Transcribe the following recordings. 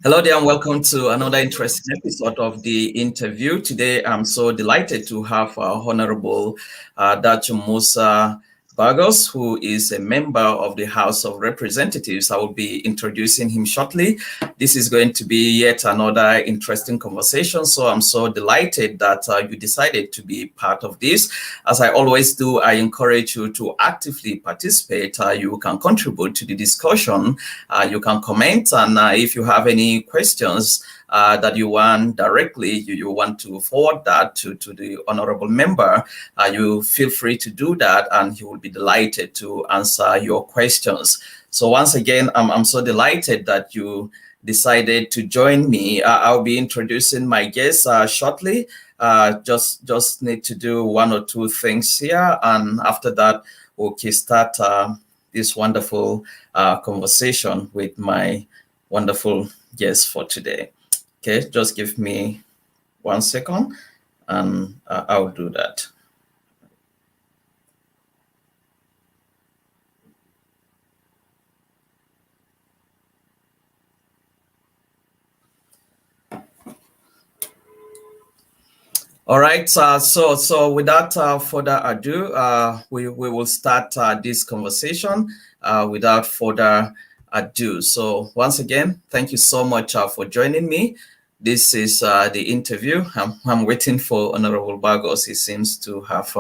Hello there and welcome to another interesting episode of the interview. Today, I'm so delighted to have Honorable Dachung Bagos, who is a member of the House of Representatives. I will be introducing him shortly. This is going to be yet another interesting conversation. So I'm so delighted that you decided to be part of this. As I always do, I encourage you to actively participate. You can contribute to the discussion. You can comment, and if you have any questions that you want directly, you want to forward that to the honorable member, you feel free to do that, and he will be delighted to answer your questions. So once again, I'm so delighted that you decided to join me. I'll be introducing my guests shortly. Just need to do one or two things here, and after that, we'll start this wonderful conversation with my wonderful guest for today. Okay, just give me 1 second, and I'll do that. All right, so without further ado, we will start this conversation without further ado. So once again, thank you so much for joining me. This is the interview. I'm waiting for Honorable Bagos. He seems to have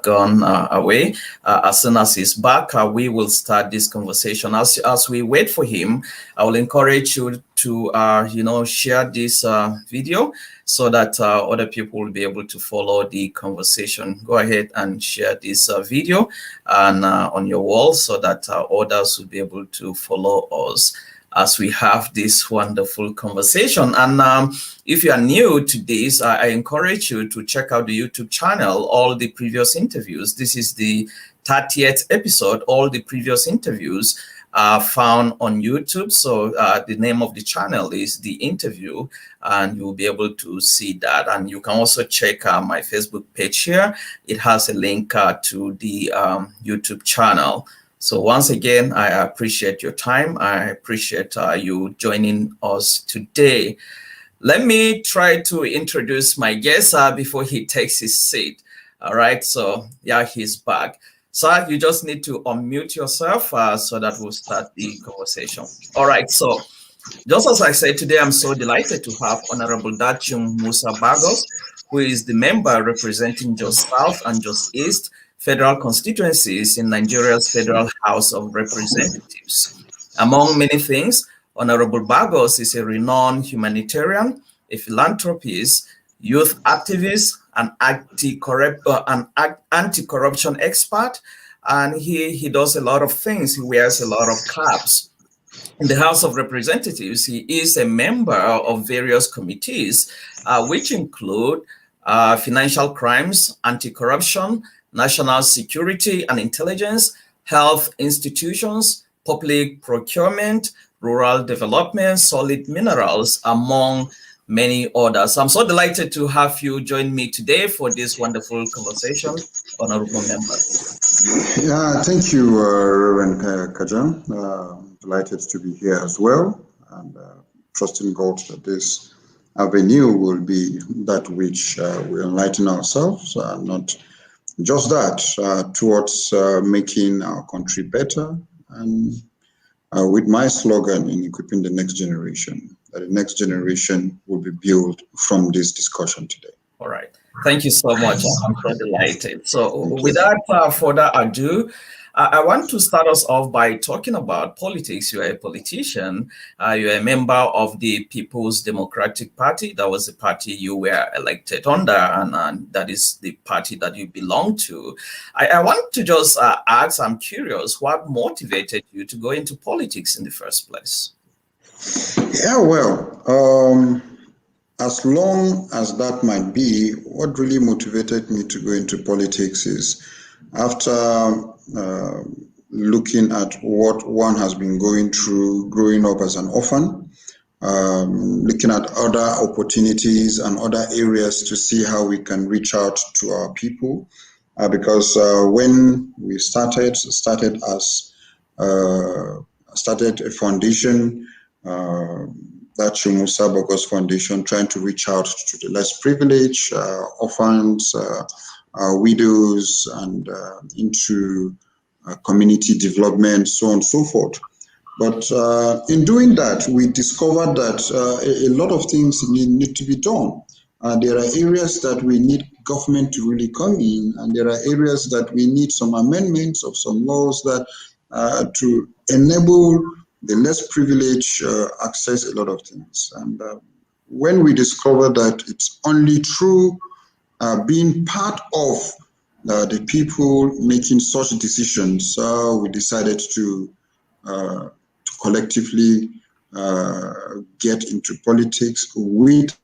gone away. As soon as he's back, we will start this conversation. As we wait for him, I will encourage you to share this video so that other people will be able to follow the conversation. Go ahead and share this video and on your wall so that others will be able to follow us as we have this wonderful conversation. And if you are new to this, I encourage you to check out the YouTube channel, all the previous interviews. This is the 30th episode. All the previous interviews are found on YouTube. So the name of the channel is The Interview, and you'll be able to see that. And you can also check my Facebook page here. It has a link to the YouTube channel. So once again, I appreciate your time. I appreciate you joining us today. Let me try to introduce my guest before he takes his seat. All right, so yeah, he's back. So you just need to unmute yourself so that we'll start the conversation. All right, so just as I said, today I'm so delighted to have Honorable Dachung Bagos, who is the member representing Jos South and Jos East federal constituencies in Nigeria's Federal House of Representatives. Among many things, Honorable Bagos is a renowned humanitarian, a philanthropist, youth activist, an anti-corruption expert, and he does a lot of things. He wears a lot of caps. In the House of Representatives, he is a member of various committees, which include financial crimes, anti-corruption, national security and intelligence, health institutions, public procurement, rural development, solid minerals, among many others. I'm so delighted to have you join me today for this wonderful conversation, honorable member. Yeah, thank you, Reverend Kajan. Delighted to be here as well, and trusting God that this avenue will be that which we enlighten ourselves, not just that, towards making our country better, and with my slogan in equipping the next generation, that the next generation will be built from this discussion today. All right. Thank you so much. I'm so delighted. So without further ado, I want to start us off by talking about politics. You're a politician. You're a member of the People's Democratic Party. That was the party you were elected under, and that is the party that you belong to. I want to just ask, I'm curious, what motivated you to go into politics in the first place? Yeah, well, as long as that might be, what really motivated me to go into politics is after looking at what one has been going through growing up as an orphan, looking at other opportunities and other areas to see how we can reach out to our people. Because when we started a foundation uh, Dachung Bagos Foundation, trying to reach out to the less privileged, orphans, widows, and into community development, so on and so forth. But in doing that, we discovered that a lot of things need to be done. There are areas that we need government to really come in, and there are areas that we need some amendments of some laws that to enable the less privileged access a lot of things. And when we discover that it's only through being part of the people making such decisions, we decided to collectively get into politics with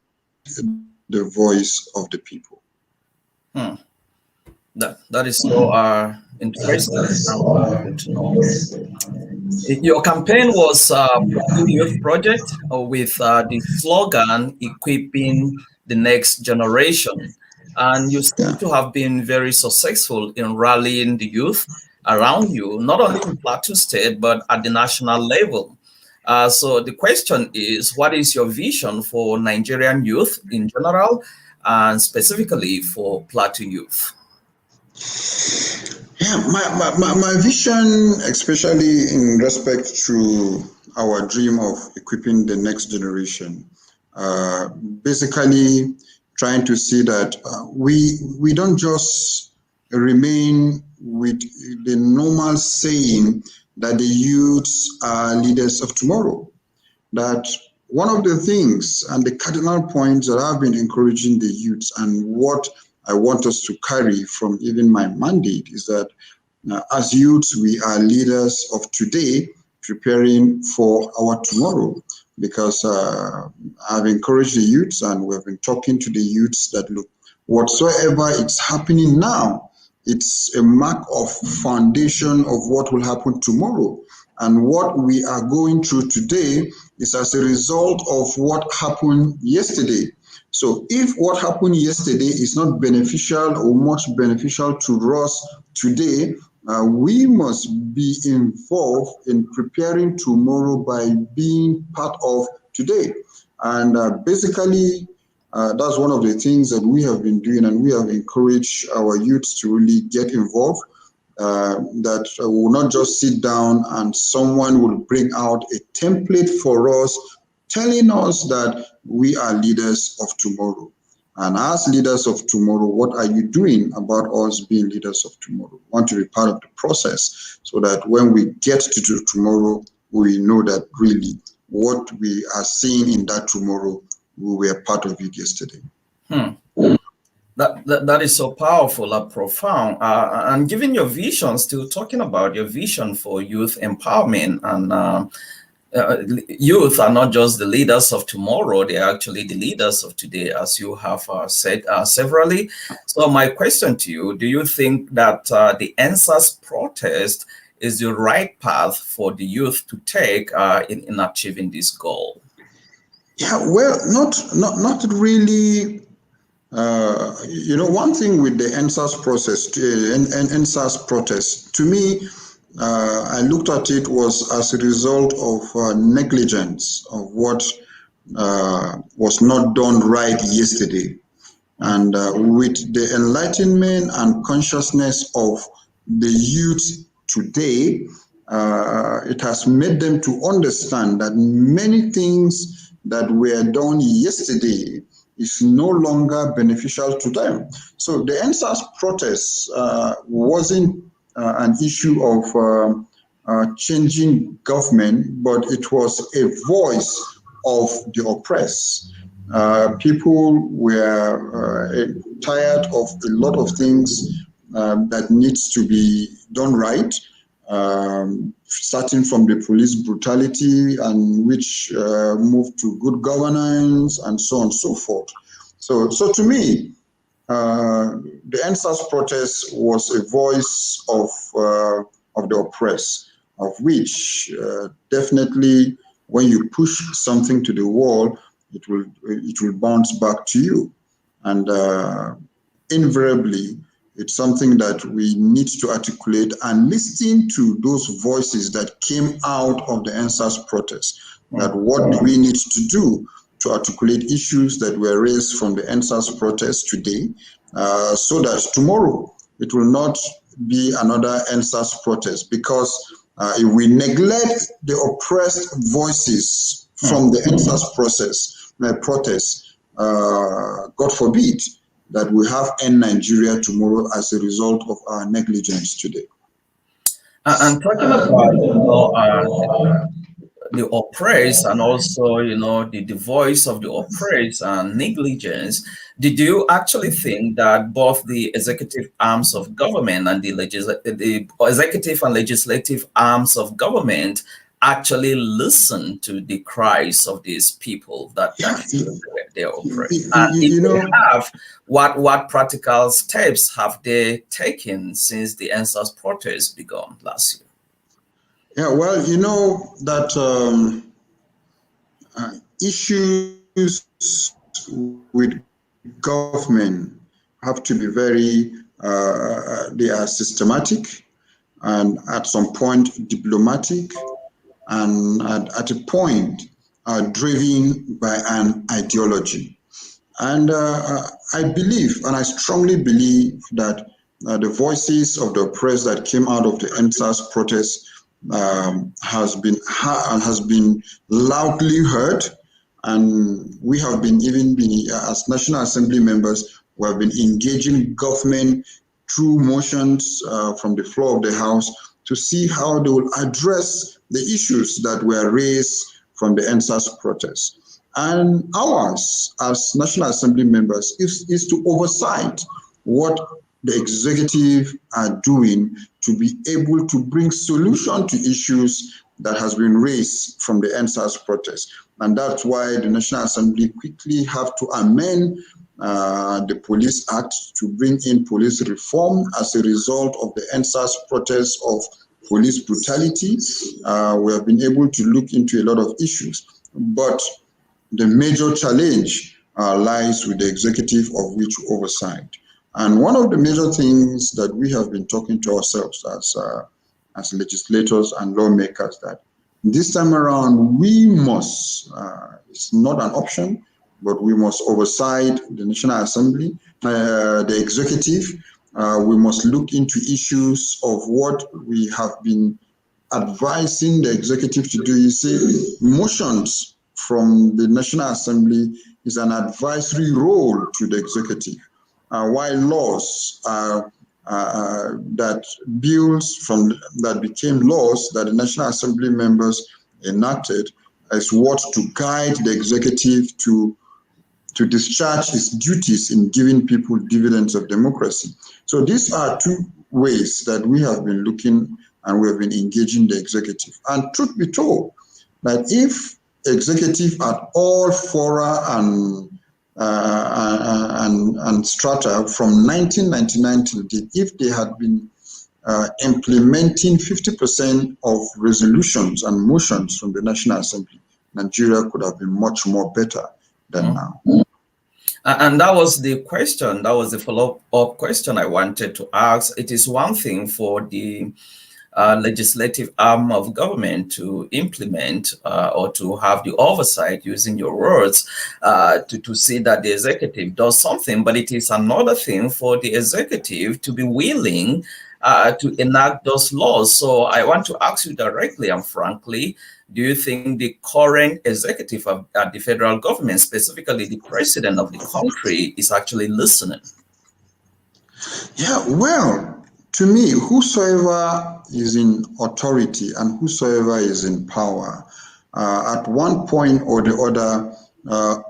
the voice of the people. Hmm. That is so interesting and good to know. Your campaign was Plateau Youth Project with the slogan "Equipping the Next Generation," and you Yeah. seem to have been very successful in rallying the youth around you, not only in Plateau State but at the national level. So the question is, what is your vision for Nigerian youth in general, and specifically for Plateau youth? Yeah, my vision, especially in respect to our dream of equipping the next generation, basically trying to see that we don't just remain with the normal saying that the youths are leaders of tomorrow. That one of the things and the cardinal points that I've been encouraging the youths and what I want us to carry from even my mandate is that as youths, we are leaders of today, preparing for our tomorrow. Because I've encouraged the youths and we've been talking to the youths that look, whatsoever it's happening now, it's a mark of foundation of what will happen tomorrow. And what we are going through today is as a result of what happened yesterday. So if what happened yesterday is not beneficial or much beneficial to us today, we must be involved in preparing tomorrow by being part of today. And basically, that's one of the things that we have been doing, and we have encouraged our youths to really get involved. That will not just sit down and someone will bring out a template for us telling us that we are leaders of tomorrow. And as leaders of tomorrow, what are you doing about us being leaders of tomorrow? We want to be part of the process so that when we get to tomorrow, we know that really what we are seeing in that tomorrow, we were part of it yesterday. Hmm. That is so powerful and profound. And given your vision, still talking about your vision for youth empowerment, and youth are not just the leaders of tomorrow, they are actually the leaders of today, as you have said severally. So my question to you, do you think that the NSAS protest is the right path for the youth to take in achieving this goal? Yeah, well, not really. One thing with the NSAS process, NSAS protest, to me, I looked at it was as a result of negligence of what was not done right yesterday. And with the enlightenment and consciousness of the youth today, it has made them to understand that many things that were done yesterday is no longer beneficial to them. So the NSAS protest wasn't an issue of changing government, but it was a voice of the oppressed. People were tired of a lot of things that needs to be done right, starting from the police brutality and which moved to good governance and so on and so forth. So to me, the NSAS protest was a voice of the oppressed, of which definitely when you push something to the wall, it will bounce back to you, and invariably It's something that we need to articulate and listen to those voices that came out of the NSAS protest. That what do we need to do to articulate issues that were raised from the NSAS protest today, so that tomorrow it will not be another NSAS protest. Because if we neglect the oppressed voices from the NSAS protest, God forbid that we have end Nigeria tomorrow as a result of our negligence today. And talking about, the oppressed, and also, the voice of the oppressed and negligence, did you actually think that both the executive arms of government and the executive and legislative arms of government actually listen to the cries of these people that feel they're oppressed? And if they have, what practical steps have they taken since the NSAS protest began last year? Yeah, well, you know that issues with government have to be very, they are systematic and at some point diplomatic, and at a point are driven by an ideology. And I believe, and I strongly believe, that the voices of the oppressed that came out of the NSAS protest has been loudly heard, and we have been as National Assembly members, we have been engaging government through motions from the floor of the House to see how they will address the issues that were raised from the NSAS protest. And ours as National Assembly members is to oversight what the executive are doing to be able to bring solution to issues that has been raised from the NSAS protest. And that's why the National Assembly quickly have to amend the Police Act to bring in police reform as a result of the NSAS protest of police brutality. We have been able to look into a lot of issues, but the major challenge lies with the executive, of which oversight. And one of the major things that we have been talking to ourselves as legislators and lawmakers, that this time around we must, it's not an option, but we must oversight the National Assembly, the executive. We must look into issues of what we have been advising the executive to do. You see, motions from the National Assembly is an advisory role to the executive, while laws that became laws that the National Assembly members enacted is what to guide the executive to discharge its duties in giving people dividends of democracy. So these are two ways that we have been looking and we have been engaging the executive. And truth be told, that if executive at all fora and strata from 1999 till date, if they had been implementing 50% of resolutions and motions from the National Assembly, Nigeria could have been much more better than now. And that was the question, that was the follow-up question I wanted to ask. It is one thing for the legislative arm of government to implement or to have the oversight, using your words, to see that the executive does something, but it is another thing for the executive to be willing to enact those laws. So I want to ask you directly and frankly, do you think the current executive at the federal government, specifically the president of the country, is actually listening? Yeah, well, to me, whosoever is in authority and whosoever is in power, at one point or the other,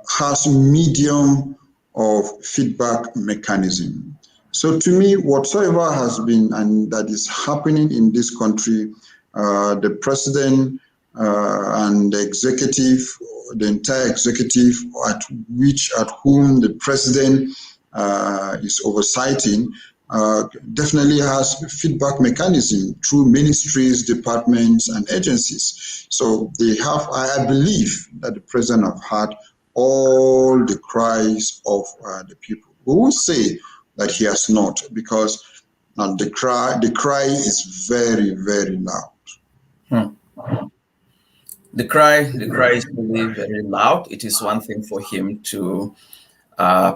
has medium of feedback mechanism. So to me, whatsoever has been and that is happening in this country, the president and the executive, the entire executive at whom the president is oversighting, definitely has feedback mechanism through ministries, departments, and agencies. So they have, I believe that the president have heard all the cries of the people. We will say that he has not, because the cry is very, very loud. Hmm. The cry is really very loud. It is one thing for him to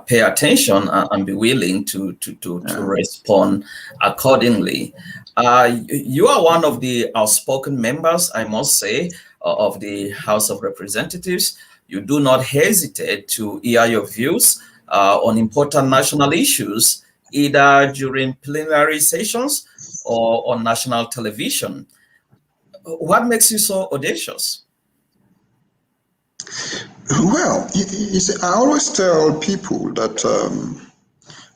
pay attention and be willing to Yeah. respond accordingly. You are one of the outspoken members, I must say, of the House of Representatives. You do not hesitate to hear your views on important national issues, either during plenary sessions or on national television. What makes you so audacious? Well, you see, I always tell people that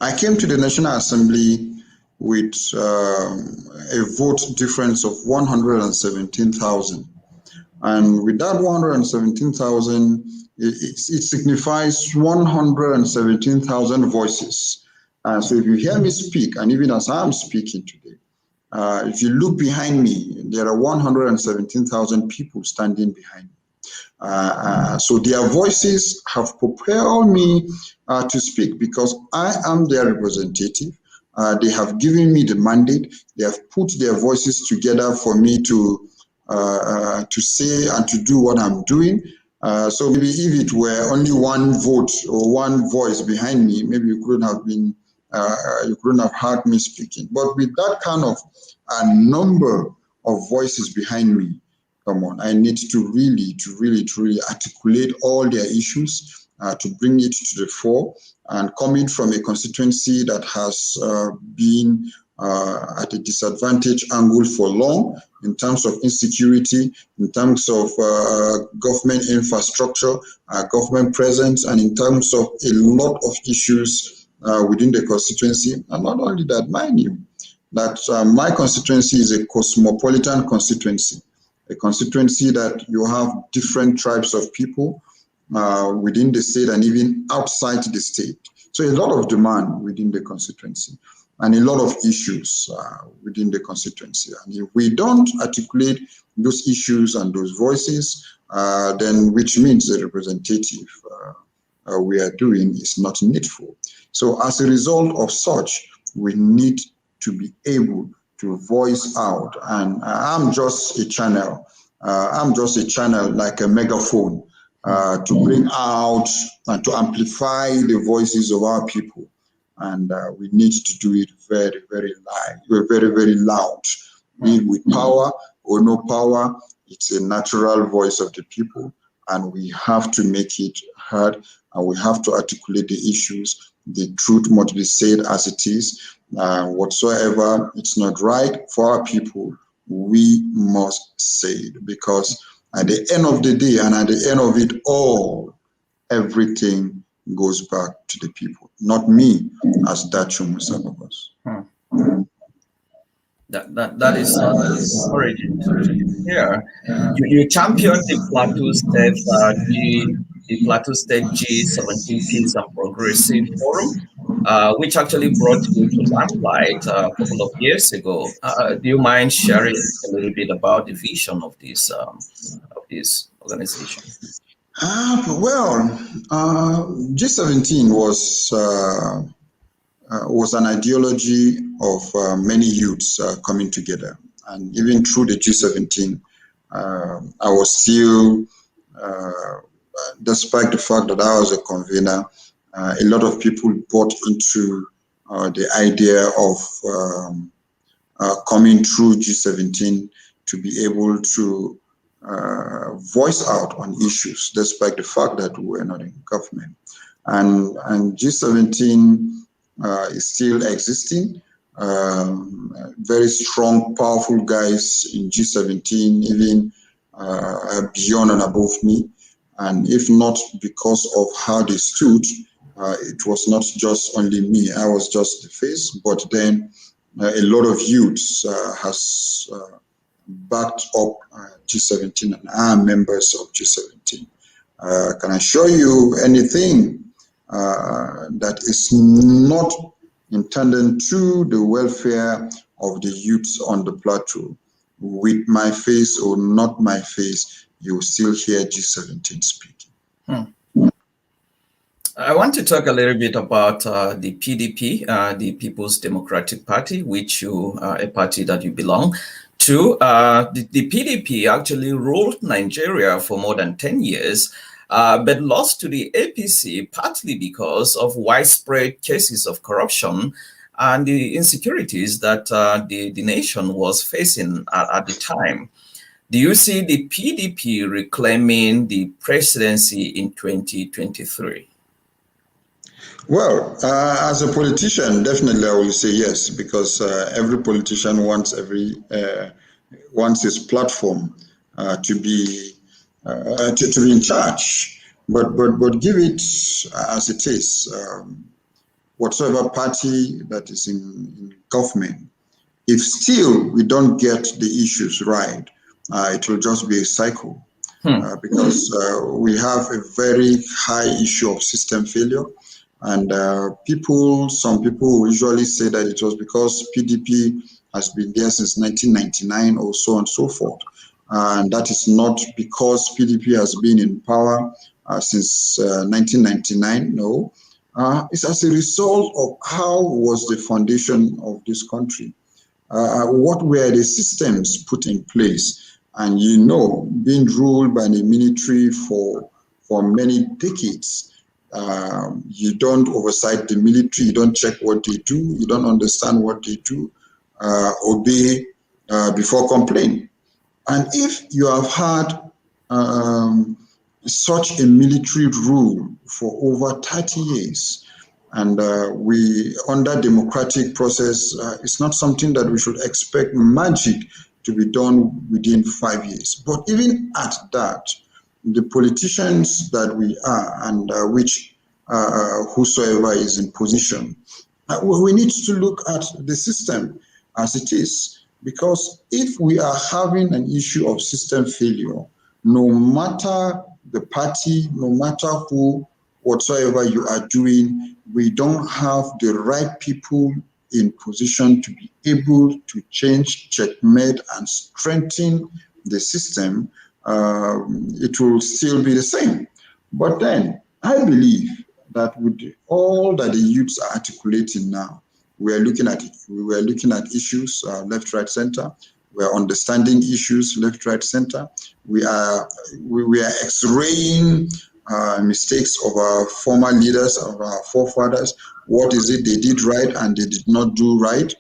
I came to the National Assembly with a vote difference of 117,000. And with that 117,000, it signifies 117,000 voices. So if you hear me speak, and even as I'm speaking today, if you look behind me, there are 117,000 people standing behind me. So their voices have propelled me to speak because I am their representative. They have given me the mandate. They have put their voices together for me to say and to do what I'm doing. So maybe if it were only one vote or one voice behind me, maybe you couldn't have heard me speaking. But with that kind of number of voices behind me, come on, I need to really articulate all their issues to bring it to the fore. And coming from a constituency that has been at a disadvantage angle for long in terms of insecurity, in terms of government infrastructure, government presence, and in terms of a lot of issues within the constituency. And not only that, mind you, that my constituency is a cosmopolitan constituency, a constituency that you have different tribes of people within the state and even outside the state. So a lot of demand within the constituency and a lot of issues within the constituency. And if we don't articulate those issues and those voices, then which means the representative we are doing is not needful. So as a result of such, we need to be able to voice out. And I'm just a channel. I'm just a channel like a megaphone to bring out and to amplify the voices of our people. And we need to do it very, very loud, very, very loud. Be it with power or no power, it's a natural voice of the people. And we have to make it heard, and we have to articulate the issues. The truth must be said as it is. Whatsoever it's not right for our people, we must say it, because at the end of the day and at the end of it all, everything goes back to the people, not me as Dachung, Mr. Bagos. That is encouraging to hear. You championed the Plateau State G17 Peace and Progressive Forum, which actually brought you to limelight a couple of years ago. Do you mind sharing a little bit about the vision of this organization? G17 was an ideology of many youths coming together. And even through the G17, I was still, despite the fact that I was a convener, a lot of people bought into the idea of coming through G17 to be able to voice out on issues, despite the fact that we were not in government. And G17 is still existing. Very strong, powerful guys in G17, even beyond and above me. And if not because of how they stood, it was not just only me. I was just the face, but then a lot of youths has backed up G17, and are members of G17. Can I show you anything that is not intended to the welfare of the youths on the plateau? With my face or not my face, you will still hear G17 speaking. I want to talk a little bit about the PDP, the People's Democratic Party, which you are a party that you belong to. The PDP actually ruled Nigeria for more than 10 years, but lost to the APC partly because of widespread cases of corruption and the insecurities that the nation was facing at the time. Do you see the PDP reclaiming the presidency in 2023? Well, as a politician, definitely I will say yes, because every politician wants his platform to be in charge. But give it as it is. Whatsoever party that is in government, if still we don't get the issues right, it will just be a cycle. Because we have a very high issue of system failure. And some people usually say that it was because PDP has been there since 1999 or so on and so forth. And that is not because PDP has been in power since 1999. No, it's as a result of how was the foundation of this country. What were the systems put in place? And being ruled by the military for many decades, you don't oversight the military, you don't check what they do, you don't understand what they do, obey before complain. And if you have had such a military rule for over 30 years, and we, under democratic process, it's not something that we should expect magic to be done within 5 years. But even at that, the politicians that we are, and whosoever is in position, we need to look at the system as it is. Because if we are having an issue of system failure, no matter the party, no matter who, whatsoever you are doing, we don't have the right people in position to be able to change, checkmate, and strengthen the system, it will still be the same. But then I believe that with all that the youths are articulating now, we were looking at issues left, right, center. We are understanding issues left, right, center. We are X-raying mistakes of our former leaders, of our forefathers. What is it they did right and they did not do right?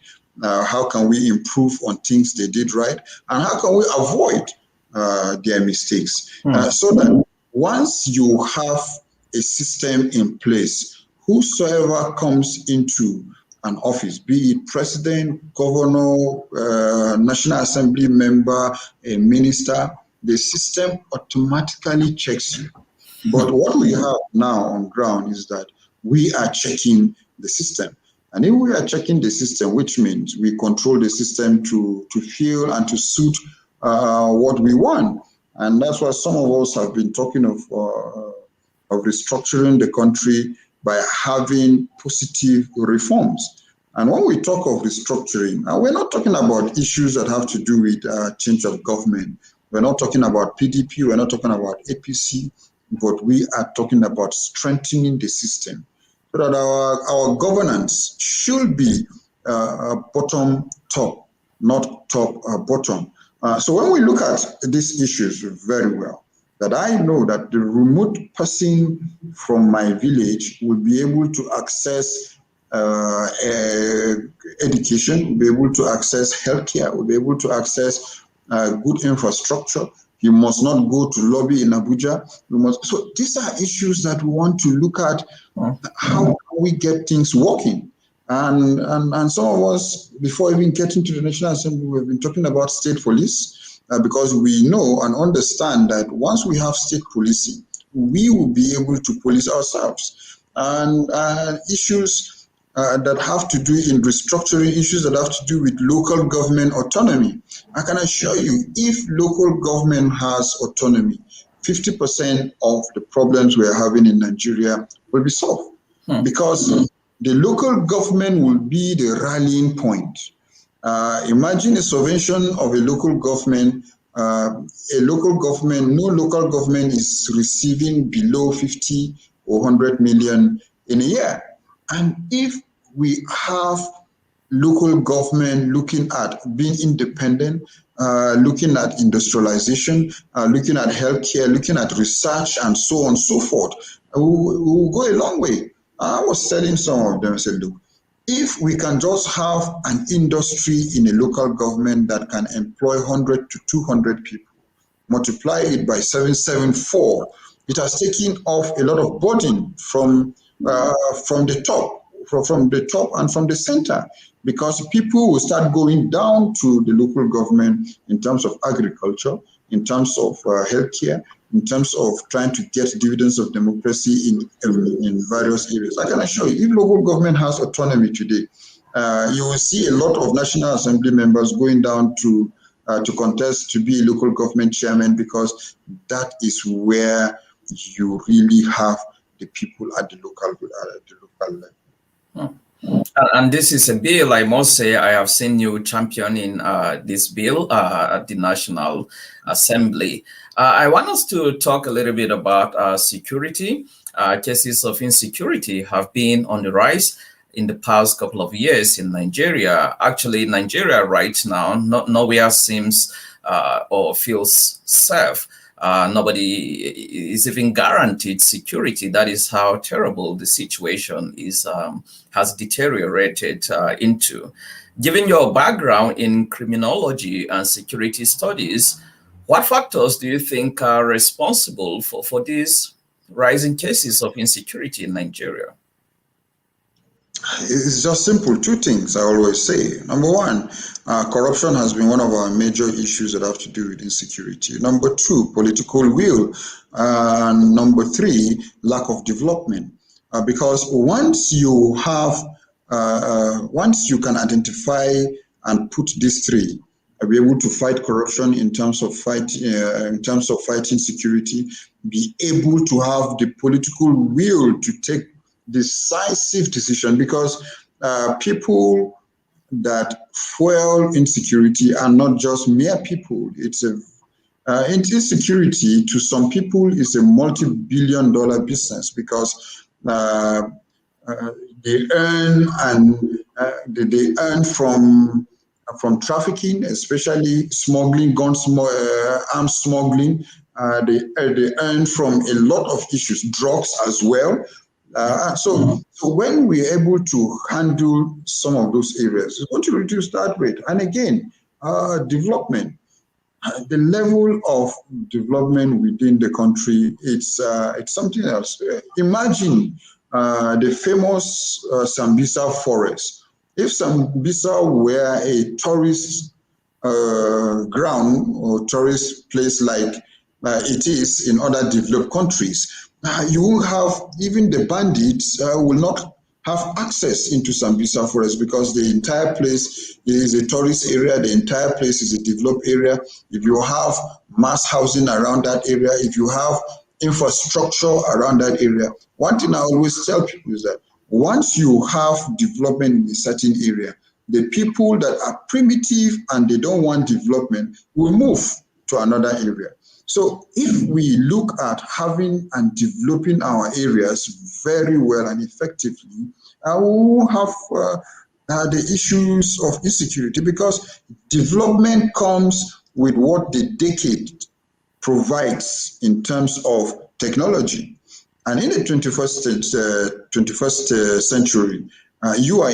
How can we improve on things they did right? And how can we avoid their mistakes? So that once you have a system in place, whosoever comes into an office, be it president, governor, National Assembly member, a minister, the system automatically checks you. But what we have now on ground is that we are checking the system. And if we are checking the system, which means we control the system to feel and to suit what we want. And that's why some of us have been talking of restructuring the country by having positive reforms. And when we talk of restructuring, we're not talking about issues that have to do with change of government. We're not talking about PDP, we're not talking about APC, but we are talking about strengthening the system so that our governance should be bottom top, not top bottom. So when we look at these issues very well, that I know that the remote person from my village will be able to access education, will be able to access healthcare, will be able to access good infrastructure. You must not go to lobby in Abuja. So these are issues that we want to look at. How can we get things working? And some of us, before even getting to the National Assembly, we've been talking about state police because we know and understand that once we have state policing, we will be able to police ourselves. And issues that have to do in restructuring, issues that have to do with local government autonomy. I can assure you, if local government has autonomy, 50% of the problems we are having in Nigeria will be solved. Because the local government will be the rallying point. Imagine a subvention of a local government. No local government is receiving below 50 or 100 million in a year. And if we have local government looking at being independent, looking at industrialization, looking at healthcare, looking at research, and so on and so forth, we will go a long way. I was telling some of them, I said, look, if we can just have an industry in a local government that can employ 100 to 200 people, multiply it by 774, it has taken off a lot of burden from the top, from the top and from the center, because people will start going down to the local government in terms of agriculture, in terms of healthcare, in terms of trying to get dividends of democracy in various areas. I can assure you, if local government has autonomy today, you will see a lot of National Assembly members going down to contest to be a local government chairman, because that is where you really have the people at the local level. And this is a bill, I must say, I have seen you championing this bill at the National Assembly. I want us to talk a little bit about security. Cases of insecurity have been on the rise in the past couple of years in Nigeria. Actually, Nigeria right now, nowhere seems or feels safe. Nobody is even guaranteed security. That is how terrible the situation is, has deteriorated into. Given your background in criminology and security studies, what factors do you think are responsible for these rising cases of insecurity in Nigeria? It's just simple. Two things I always say. Number one, corruption has been one of our major issues that have to do with insecurity. Number two, political will. Number three, lack of development. Because once you can identify and put these three, be able to fight corruption in terms of fighting security, be able to have the political will to take decisive decision, because people that fuel insecurity are not just mere people. Insecurity to some people is a multi-billion-dollar business, because they earn they earn from trafficking, especially smuggling, arms smuggling. They earn from a lot of issues, drugs as well. So when we're able to handle some of those areas, it's going to reduce that rate. And again, development, the level of development within the country, it's something else. Imagine the famous Sambisa forest. If Sambisa were a tourist ground or tourist place like it is in other developed countries, you will have, even the bandits will not have access into Sambisa forest, because the entire place is a tourist area, the entire place is a developed area. If you have mass housing around that area, if you have infrastructure around that area, one thing I always tell people is that once you have development in a certain area, the people that are primitive and they don't want development will move to another area. So if we look at having and developing our areas very well and effectively, we will have the issues of insecurity, because development comes with what the decade provides in terms of technology. And in the 21st century, you are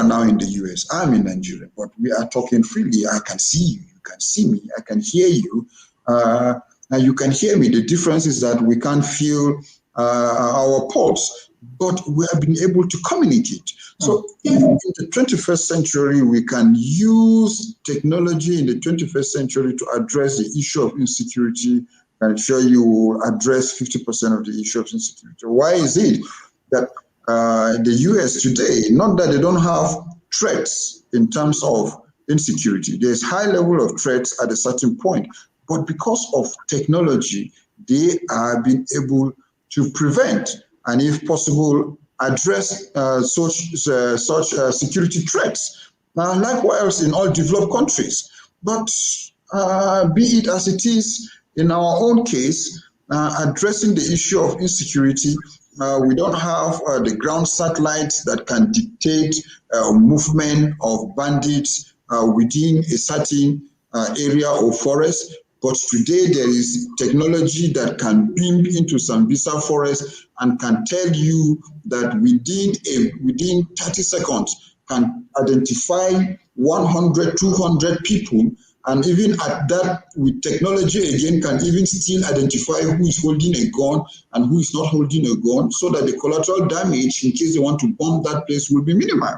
now in the US. I'm in Nigeria, but we are talking freely. I can see you. You can see me. I can hear you. And you can hear me. The difference is that we can't feel our pulse, but we have been able to communicate. So if in the 21st century we can use technology in the 21st century to address the issue of insecurity, I'm sure you will address 50% of the issue of insecurity. Why is it that the US today, not that they don't have threats in terms of insecurity, there's high level of threats at a certain point, but because of technology, they are being able to prevent and, if possible, address such security threats. Likewise in all developed countries. But be it as it is, in our own case, addressing the issue of insecurity. We don't have the ground satellites that can dictate movement of bandits within a certain area or forest. But today there is technology that can beam into Sambisa forest and can tell you that within 30 seconds can identify 100, 200 people, and even at that, with technology again, can even still identify who is holding a gun and who is not holding a gun, so that the collateral damage in case they want to bomb that place will be minimal.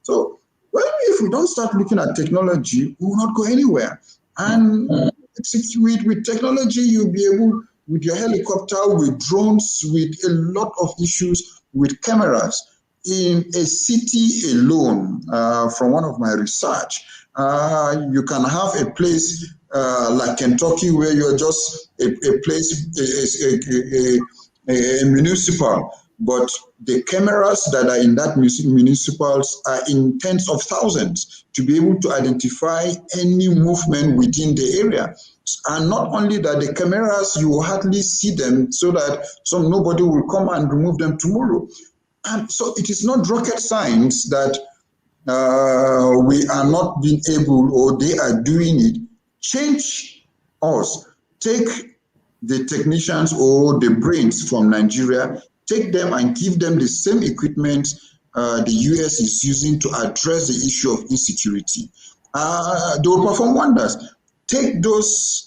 So, well, if we don't start looking at technology, we will not go anywhere. And with technology, you'll be able, with your helicopter, with drones, with a lot of issues, with cameras. In a city alone, from one of my research, you can have a place like Kentucky where you're just a place, a municipal, but the cameras that are in that municipals are in tens of thousands to be able to identify any movement within the area. And not only that, the cameras, you will hardly see them, so that nobody will come and remove them tomorrow. And so it is not rocket science that we are not being able, or they are doing it. Change us. Take the technicians or the brains from Nigeria, take them and give them the same equipment the US is using to address the issue of insecurity. They will perform wonders. Take those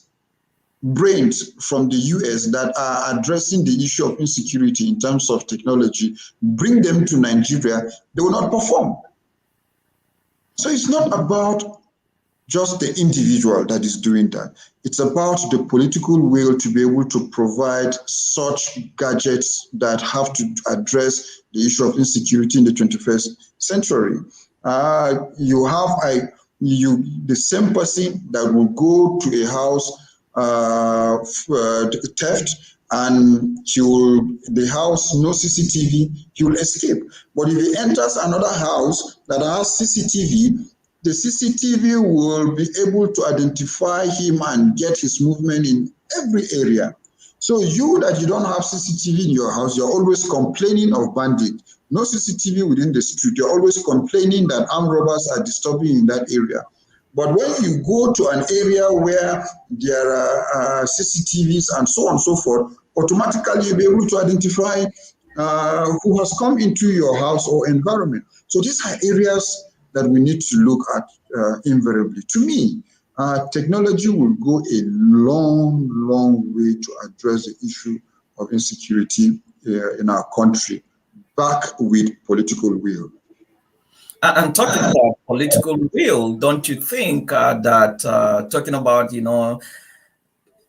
brains from the US that are addressing the issue of insecurity in terms of technology, bring them to Nigeria, they will not perform. So it's not about just the individual that is doing that. It's about the political will to be able to provide such gadgets that have to address the issue of insecurity in the 21st century. You have the same person that will go to a house theft, and the house, no CCTV, he will escape. But if he enters another house that has CCTV, the CCTV will be able to identify him and get his movement in every area. So you that you don't have CCTV in your house, you're always complaining of bandits. No CCTV within the street, you're always complaining that armed robbers are disturbing in that area. But when you go to an area where there are CCTVs and so on and so forth, automatically you'll be able to identify who has come into your house or environment. So these are areas that we need to look at invariably. To me, technology will go a long, long way to address the issue of insecurity in our country, back with political will. And talking about political will, don't you think that talking about,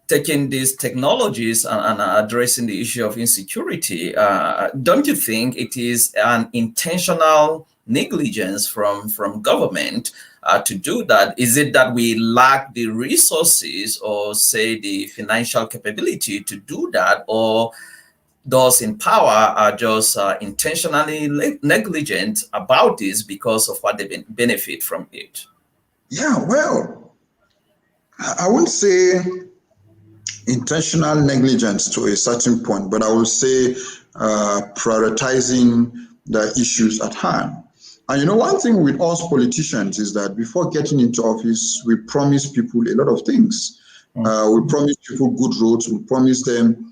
taking these technologies and addressing the issue of insecurity, don't you think it is an intentional negligence from government to do that? Is it that we lack the resources, or say the financial capability to do that, or those in power are just intentionally negligent about this because of what they benefit from it? Yeah, well, I wouldn't say intentional negligence to a certain point, but I would say prioritizing the issues at hand. And one thing with us politicians is that before getting into office, we promise people a lot of things. We promise people good roads, we promise them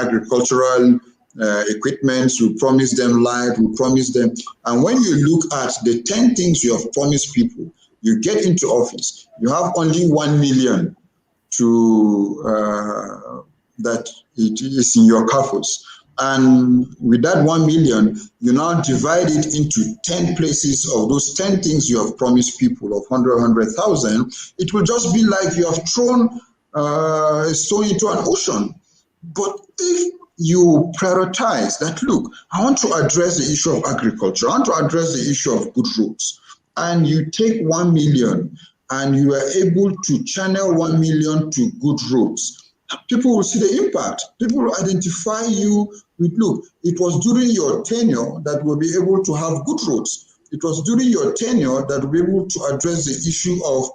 agricultural equipment, we promise them light, we promise them. And when you look at the 10 things you have promised people, you get into office, you have only 1 million to that it is in your coffers. And with that 1 million, you now divide it into 10 places of those 10 things you have promised people of 100,000. It will just be like you have thrown a stone into an ocean. But if you prioritize that, look, I want to address the issue of agriculture, I want to address the issue of good roads, and you take 1 million and you are able to channel 1 million to good roads, people will see the impact. People will identify you with, look, it was during your tenure that we'll be able to have good roads. It was during your tenure that we'll be able to address the issue of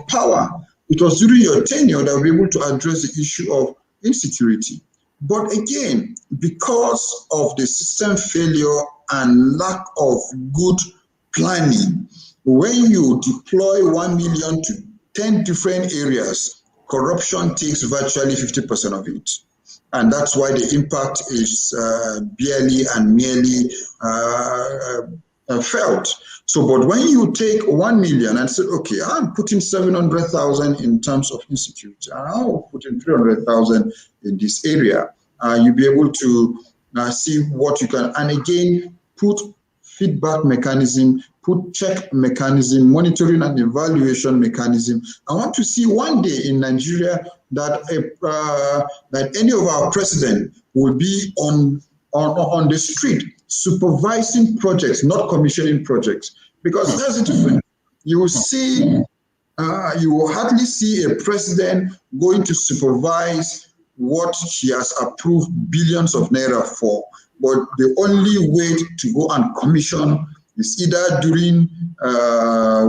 power. it was during your tenure that we were able to address the issue of insecurity. But again, because of the system failure and lack of good planning, when you deploy 1 million to 10 different areas, corruption takes virtually 50% of it. And that's why the impact is barely and merely felt. So, but when you take 1 million and say, okay, I'm putting 700,000 in terms of insecurity, and I'll put in 300,000 in this area, you'll be able to see what you can, and again, put feedback mechanism, put check mechanism, monitoring and evaluation mechanism. I want to see one day in Nigeria that that any of our president will be on the street supervising projects, not commissioning projects, because that's the difference. You will see, you will hardly see a president going to supervise what he has approved billions of naira for. But the only way to go and commission is either during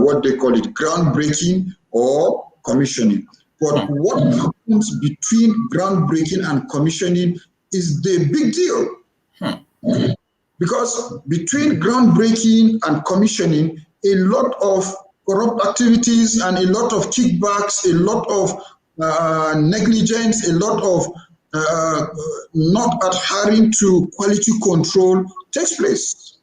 what they call it, groundbreaking or commissioning. But what happens between groundbreaking and commissioning is the big deal. Because between groundbreaking and commissioning, a lot of corrupt activities and a lot of kickbacks, a lot of negligence, a lot of not adhering to quality control takes place.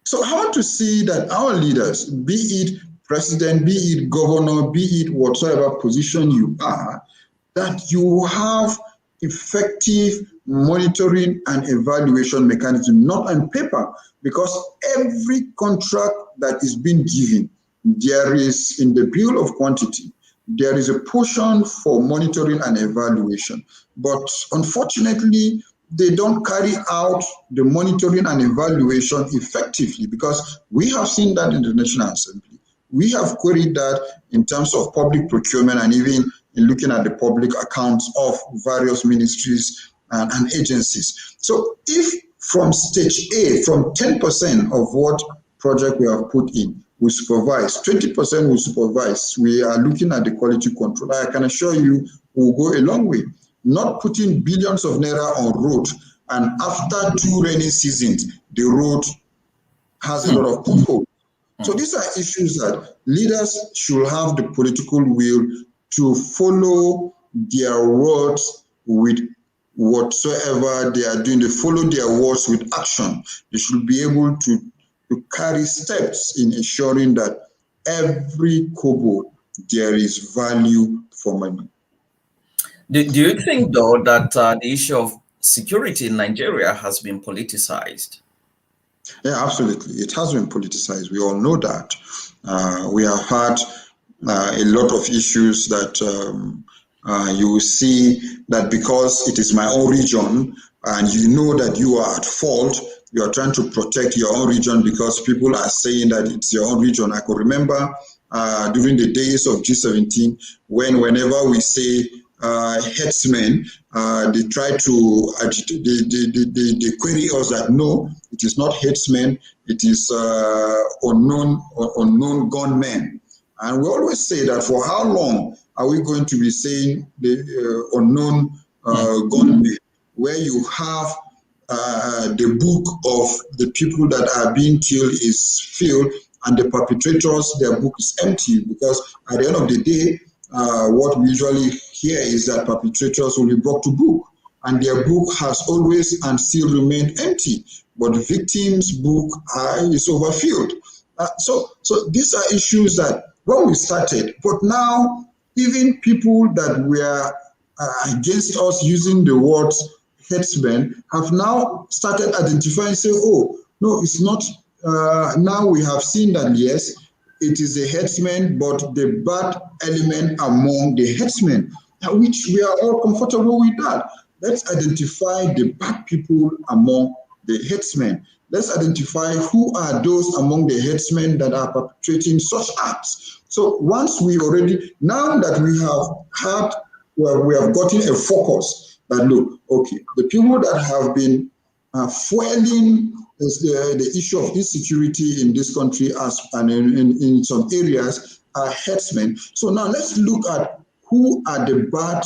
So I want to see that our leaders, be it president, be it governor, be it whatever position you are, that you have effective monitoring and evaluation mechanism, not on paper, because every contract that is being given, there is in the bill of quantity, there is a portion for monitoring and evaluation. But unfortunately, they don't carry out the monitoring and evaluation effectively, because we have seen that in the National Assembly. We have queried that in terms of public procurement and even in looking at the public accounts of various ministries and agencies. So if from stage A, from 10% of what project we have put in, we supervise, 20% we supervise, we are looking at the quality control. I can assure you we'll go a long way. Not putting billions of naira on road, and after 2 rainy seasons, the road has a lot of potholes. So these are issues that leaders should have the political will to follow their words with whatsoever they are doing. They follow their words with action. They should be able to carry steps in ensuring that every kobo there is value for money. Do you think, though, that the issue of security in Nigeria has been politicized? Yeah, absolutely. It has been politicized. We all know that. We have had a lot of issues that you will see that because it is my own region and you know that you are at fault, you are trying to protect your own region because people are saying that it's your own region. I could remember during the days of G17, whenever we say headsmen, they try to they query us that no, it is not headsmen, it is unknown gunmen. And we always say that for how long are we going to be saying the unknown gunmen, where you have the book of the people that are being killed is filled, and the perpetrators, their book is empty, because at the end of the day, what we usually hear is that perpetrators will be brought to book, and their book has always and still remained empty, but the victims' book is overfilled. So these are issues that when we started, but now even people that were against us using the words headsmen have now started identifying, say, oh, no, it's not. Now we have seen that, yes, it is a headsman, but the bad element among the headsmen, which we are all comfortable with that. Let's identify the bad people among the headsmen. Let's identify who are those among the headsmen that are perpetrating such acts. So once we already, now that we have had, well, we have gotten a focus that, look, okay, the people that have been fueling the issue of insecurity in this country and in some areas herdsmen. So now let's look at who are the bad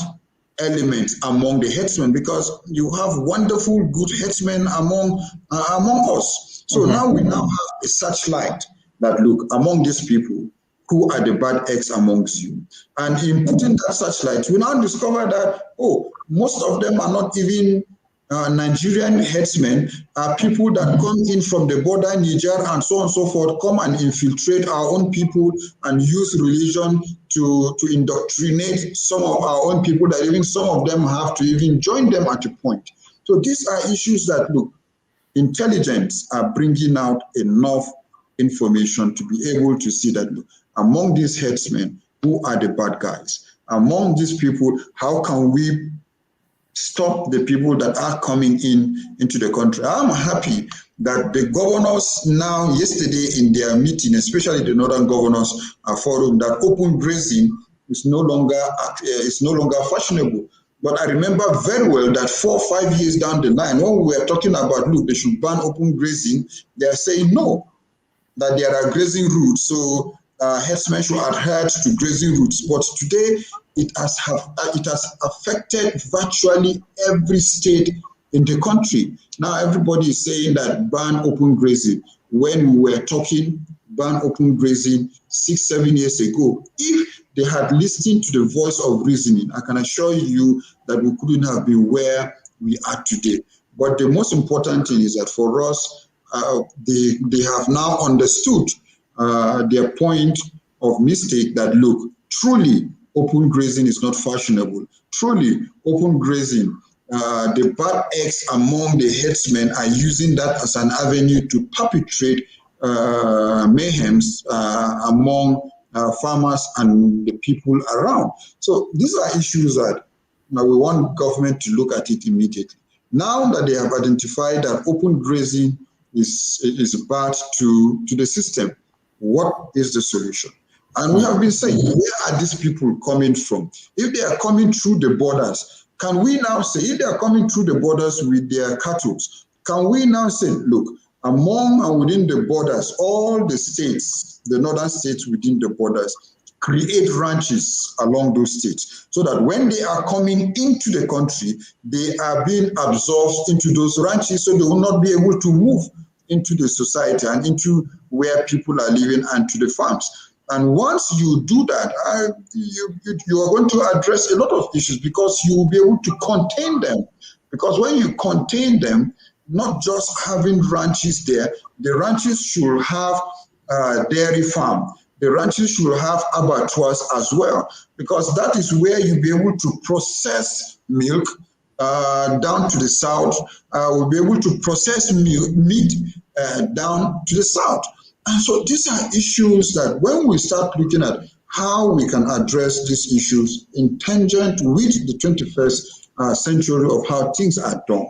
elements among the herdsmen, because you have wonderful, good herdsmen among us. So now we now have a searchlight that look among these people, who are the bad eggs amongst you. And in putting that searchlight, we now discover that, oh, most of them are not even Nigerian herdsmen, are people that come in from the border, Niger, and so on and so forth, come and infiltrate our own people and use religion to indoctrinate some of our own people, that even some of them have to even join them at a point. So these are issues that, look, intelligence are bringing out enough information to be able to see that, look, among these herdsmen, who are the bad guys? Among these people, how can we stop the people that are coming into the country? I'm happy that the governors now, yesterday in their meeting, especially the Northern Governors Forum, that open grazing is no longer fashionable. But I remember very well that 4 or 5 years down the line, when we were talking about, look, they should ban open grazing, they are saying no, that there are grazing routes, so herdsmen should adhere to grazing routes. But today, it has affected virtually every state in the country. Now everybody is saying that ban open grazing. When we were talking ban open grazing 6, 7 years ago, if they had listened to the voice of reasoning, I can assure you that we couldn't have been where we are today. But the most important thing is that for us, they have now understood their point of mistake, that look, truly open grazing is not fashionable. Truly open grazing, the bad eggs among the herdsmen are using that as an avenue to perpetrate mayhems among farmers and the people around. So these are issues that we want government to look at it immediately. Now that they have identified that open grazing is bad to the system, what is the solution? And we have been saying, where are these people coming from? If they are coming through the borders, can we now say, if they are coming through the borders with their cattle, can we now say, look, among and within the borders, all the states, the northern states within the borders, create ranches along those states, so that when they are coming into the country, they are being absorbed into those ranches, so they will not be able to move into the society and into where people are living and to the farms. And once you do that, you are going to address a lot of issues, because you will be able to contain them. Because when you contain them, not just having ranches there, the ranches should have dairy farm. The ranches should have abattoirs as well, because that is where you'll be able to process milk down to the south. We'll be able to process meat down to the south. And so these are issues that when we start looking at how we can address these issues in tangent with the 21st century of how things are done.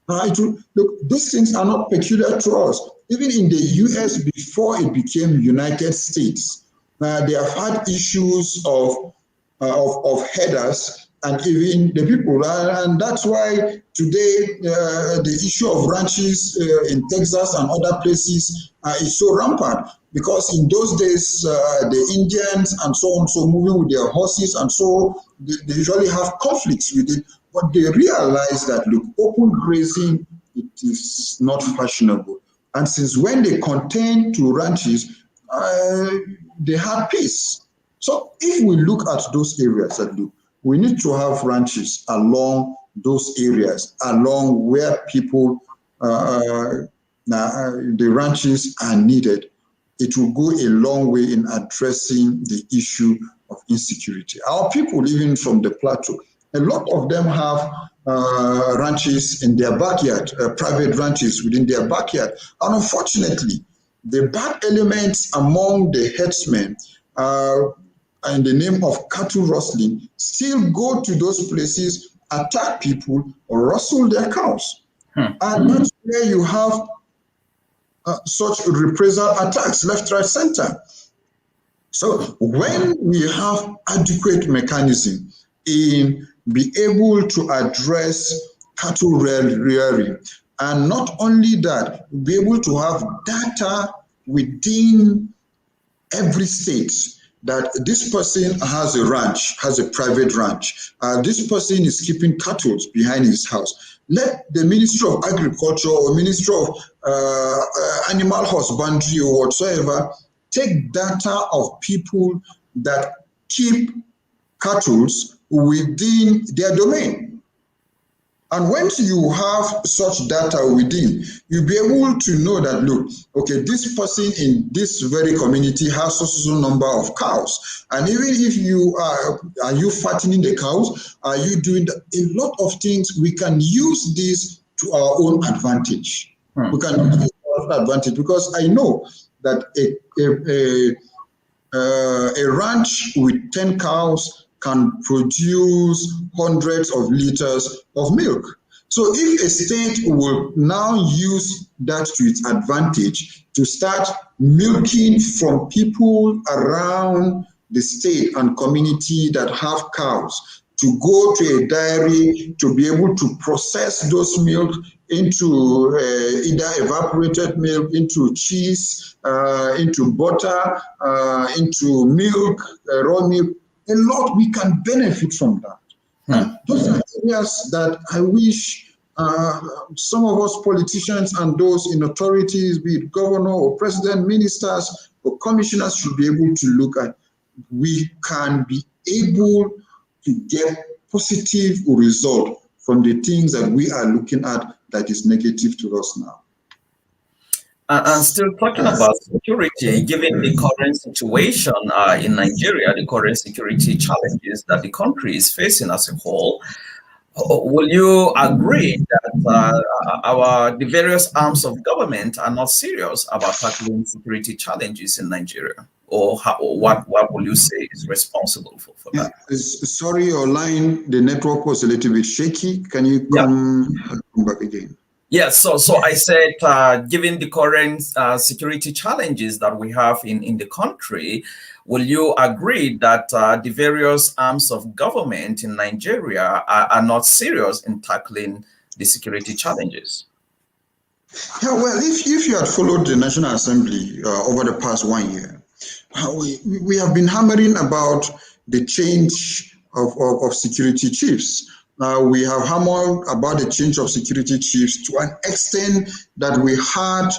Look, these things are not peculiar to us. Even in the US, before it became United States, they have had issues of headers and even the people. And that's why today the issue of ranches in Texas and other places is so rampant. Because in those days, the Indians and so on, so moving with their horses, and so they usually have conflicts with it. But they realize that, look, open grazing, it is not fashionable. And since when they contain to ranches, they had peace. So if we look at those areas, that look, we need to have ranches along those areas, along where people, the ranches are needed. It will go a long way in addressing the issue of insecurity. Our people, even from the plateau, a lot of them have ranches in their backyard, private ranches within their backyard. And unfortunately, the bad elements among the herdsmen in the name of cattle rustling still go to those places, attack people, or rustle their cows. And that's where you have such reprisal attacks left, right, center. So when we have adequate mechanism in be able to address cattle rearing, and not only that, be able to have data within every state, that this person has a ranch, has a private ranch. This person is keeping cattle behind his house. Let the Ministry of Agriculture or Ministry of Animal Husbandry or whatsoever take data of people that keep cattle within their domain. And once you have such data within, you'll be able to know that, look, okay, this person in this very community has such a number of cows. And even if you are you fattening the cows? Are you doing a lot of things? We can use this to our own advantage. We can use this to our own advantage because I know that a ranch with 10 cows can produce hundreds of liters of milk. So if a state will now use that to its advantage to start milking from people around the state and community that have cows, to go to a dairy to be able to process those milk into either evaporated milk, into cheese, into butter, into milk, raw milk, a lot we can benefit from that. And those are areas that I wish some of us politicians and those in authorities, be it governor or president, ministers or commissioners, should be able to look at. We can be able to get positive result from the things that we are looking at that is negative to us now. And still talking about security, given the current situation in Nigeria, the current security challenges that the country is facing as a whole, will you agree that the various arms of government are not serious about tackling security challenges in Nigeria? Or what will you say is responsible for that? Sorry, your line, the network was a little bit shaky. Can you come back again? Yes, so I said, given the current security challenges that we have in the country, will you agree that the various arms of government in Nigeria are not serious in tackling the security challenges? Yeah, well, if you had followed the National Assembly over the past 1 year, we have been hammering about the change of security chiefs. We have hammered about the change of security chiefs to an extent that we had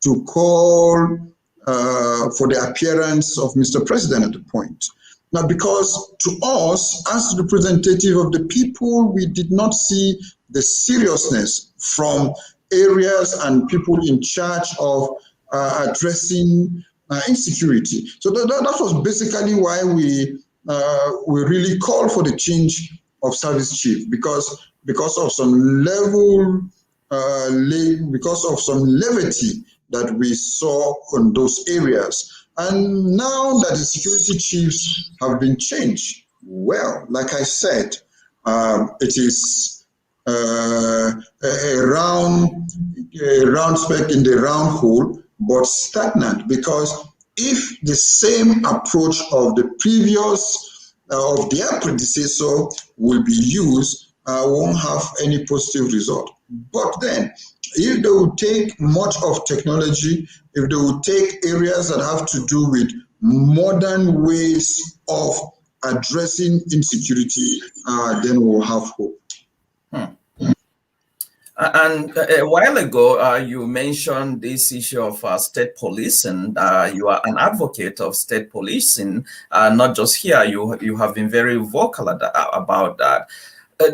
to call for the appearance of Mr. President at the point. Now, because to us, as representative of the people, we did not see the seriousness from areas and people in charge of addressing insecurity. So that was basically why we really called for the change of service chief, because of some level, because of some levity that we saw on those areas. And now that the security chiefs have been changed, well, like I said, it is a round speck in the round hole, but stagnant, because if the same approach of the previous of their predecessor will be used, won't have any positive result. But then, if they will take much of technology, if they will take areas that have to do with modern ways of addressing insecurity, then we'll have hope. And a while ago, you mentioned this issue of state policing. You are an advocate of state policing, not just here. You have been very vocal about that.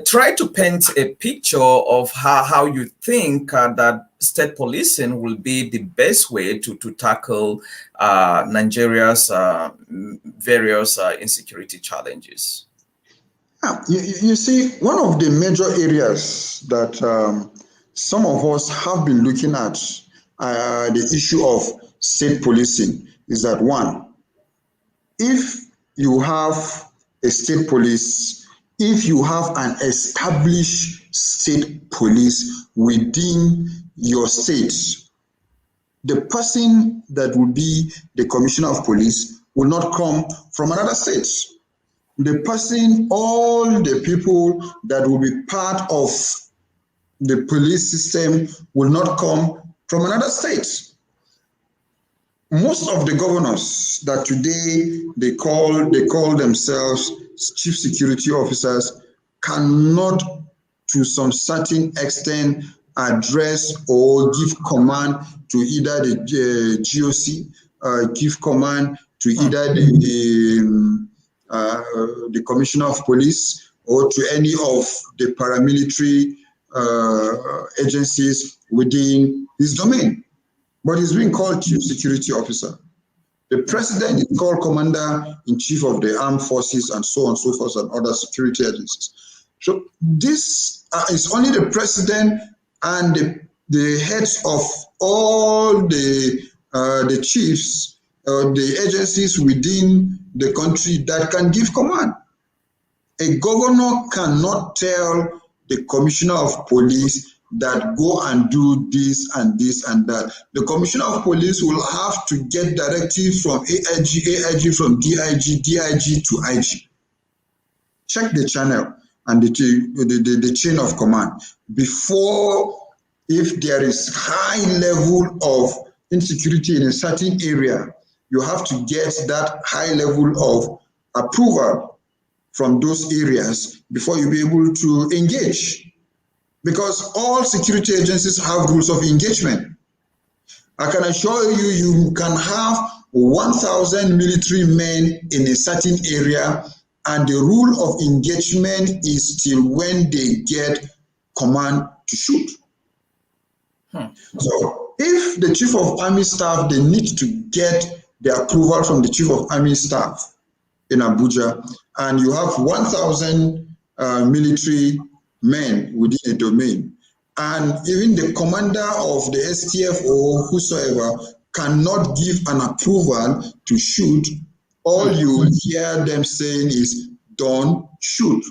Try to paint a picture of how you think that state policing will be the best way to tackle Nigeria's various insecurity challenges. You see, one of the major areas that some of us have been looking at the issue of state policing is that, one, if you have a state police, if you have an established state police within your state, the person that will be the commissioner of police will not come from another state. The person, all the people that will be part of the police system will not come from another state. most of the governors that today they call themselves chief security officers cannot, to some certain extent, address or give command to either the GOC, give command to either the commissioner of police or to any of the paramilitary agencies within his domain. But he's being called chief security officer. The president is called commander-in-chief of the armed forces and so on and so forth and other security agencies. So this is only the president and the heads of all the chiefs, the agencies within the country that can give command. A governor cannot tell the commissioner of police that go and do this and this and that. The commissioner of police will have to get directives from AIG, AIG from DIG, DIG to IG. Check the channel and the chain of command before, if there is high level of insecurity in a certain area, you have to get that high level of approval from those areas before you be able to engage. Because all security agencies have rules of engagement. I can assure you, you can have 1,000 military men in a certain area, and the rule of engagement is till when they get command to shoot. So if the chief of army staff, they need to get the approval from the chief of army staff in Abuja, and you have 1,000 military men within a domain, and even the commander of the STF or whosoever cannot give an approval to shoot, all you will hear them saying is, don't shoot.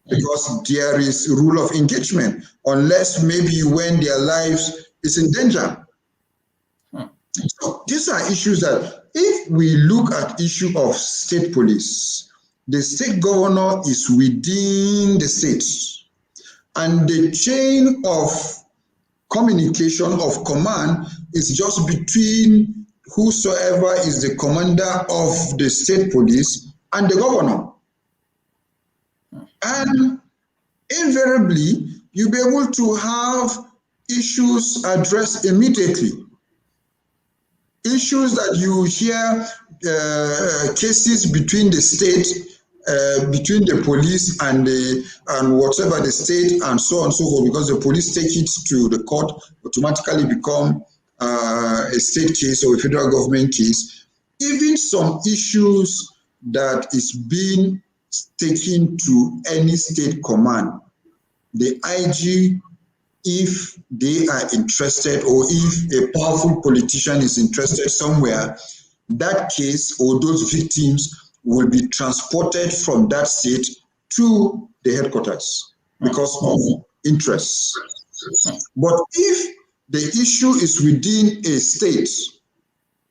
Because there is rule of engagement, unless maybe when their lives is in danger. So these are issues that, if we look at issue of state police, the state governor is within the state, and the chain of communication of command is just between whosoever is the commander of the state police and the governor. And invariably, you'll be able to have issues addressed immediately. Issues that you hear, cases between the state, between the police and whatever the state and so on and so forth, because the police take it to the court, automatically become a state case or a federal government case. Even some issues that is being taken to any state command, the IG, if they are interested, or if a powerful politician is interested somewhere, that case or those victims will be transported from that state to the headquarters because of interests. But if the issue is within a state,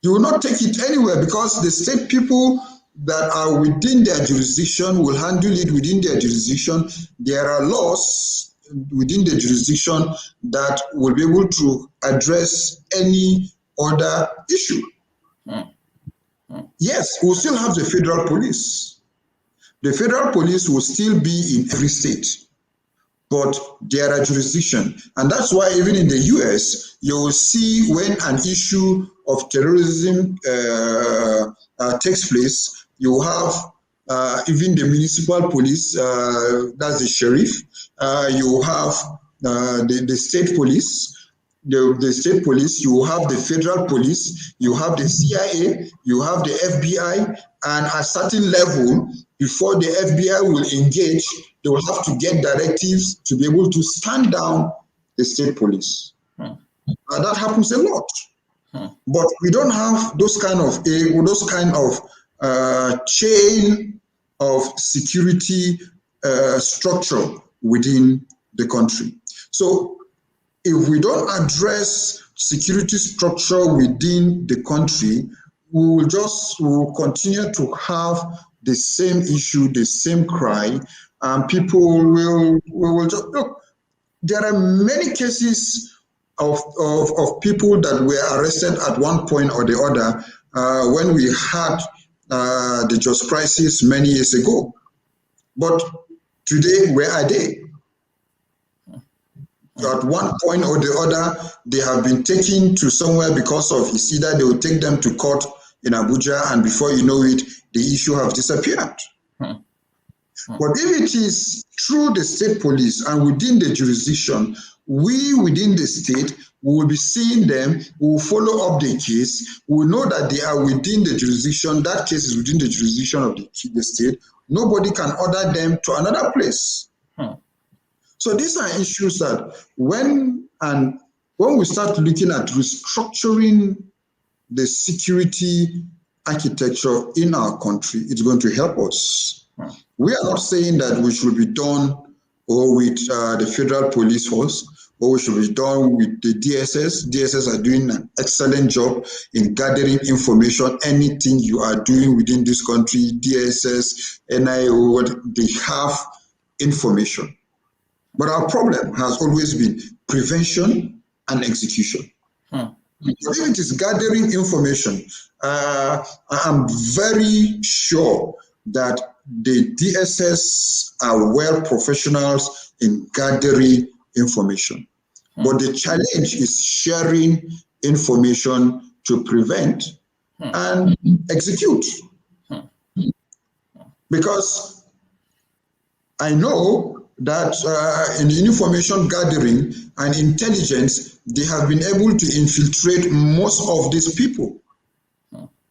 you will not take it anywhere, because the state people that are within their jurisdiction will handle it within their jurisdiction. There are laws within the jurisdiction that will be able to address any other issue. Yes, we'll still have the federal police. The federal police will still be in every state, but there are jurisdiction. And that's why even in the US, you will see when an issue of terrorism takes place, you have even the municipal police, that's the sheriff, you have the state police, the state police, you have the federal police, you have the CIA, you have the FBI, and at a certain level, before the FBI will engage, they will have to get directives to be able to stand down the state police. That happens a lot. But we don't have those kind of chain of security structure within the country. So if we don't address security structure within the country, we will continue to have the same issue, the same cry, and people will just look. There are many cases of people that were arrested at one point or the other when we had the just crisis many years ago. But today, where are they? At one point or the other, they have been taken to somewhere because of it's either they will take them to court in Abuja, and before you know it, the issue have disappeared. But if it is through the state police and within the jurisdiction, we within the state will be seeing them, we will follow up the case, we will know that they are within the jurisdiction, that case is within the jurisdiction of the state. Nobody can order them to another place. So these are issues that when we start looking at restructuring the security architecture in our country, it's going to help us. We are not saying that we should be done with the federal police force, or we should be done with the DSS. DSS are doing an excellent job in gathering information. Anything you are doing within this country, DSS, NIO, they have information. But our problem has always been prevention and execution. But if it is gathering information, I'm very sure that the DSS are well professionals in gathering information. But the challenge is sharing information to prevent and execute. Because I know that in information gathering and intelligence, they have been able to infiltrate most of these people.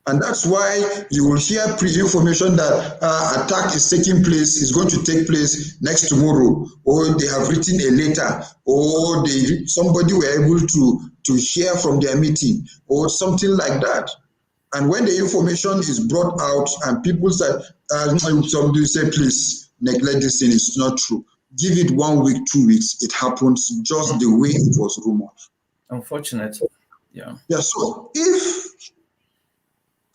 And that's why you will hear pre-information that attack is taking place, is going to take place next tomorrow, or they have written a letter, or somebody were able to hear from their meeting, or something like that. And when the information is brought out and people say, somebody say, please neglect this thing, it's not true. Give it 1 week, 2 weeks, it happens just the way it was rumored. Unfortunately, yeah. Yeah, so if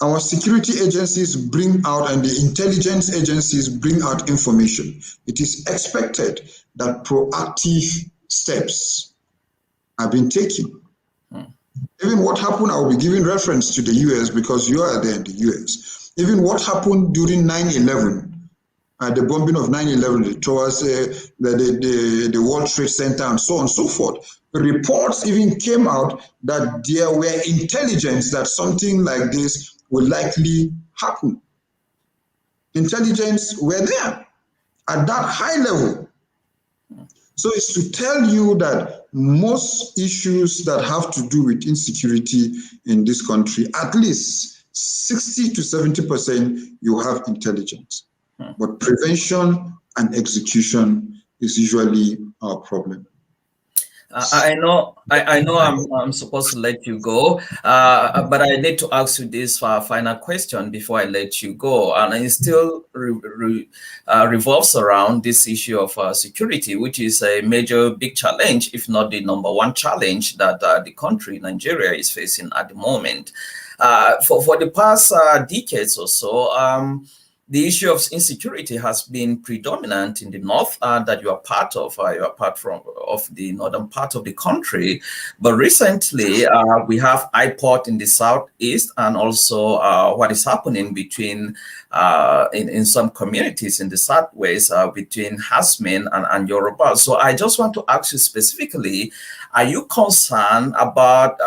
our security agencies bring out and the intelligence agencies bring out information, it is expected that proactive steps have been taken. Even what happened, I will be giving reference to the US because you are there in the US. Even what happened during 9/11, the bombing of 9/11 towards the World Trade Center and so on and so forth. Reports even came out that there were intelligence that something like this will likely happen. Intelligence were there at that high level. So it's to tell you that most issues that have to do with insecurity in this country, at least 60 to 70%, you have intelligence. But prevention and execution is usually our problem. I know I'm supposed to let you go, but I need to ask you this final question before I let you go, and it still revolves around this issue of security, which is a major big challenge, if not the number one challenge that the country, Nigeria, is facing at the moment. For the past decades or so, the issue of insecurity has been predominant in the north that you are part of. You are part of the northern part of the country. But recently, we have IPOT in the southeast, and also what is happening between in some communities in the southwest between Hasmin and Yoruba. So I just want to ask you specifically: are you concerned about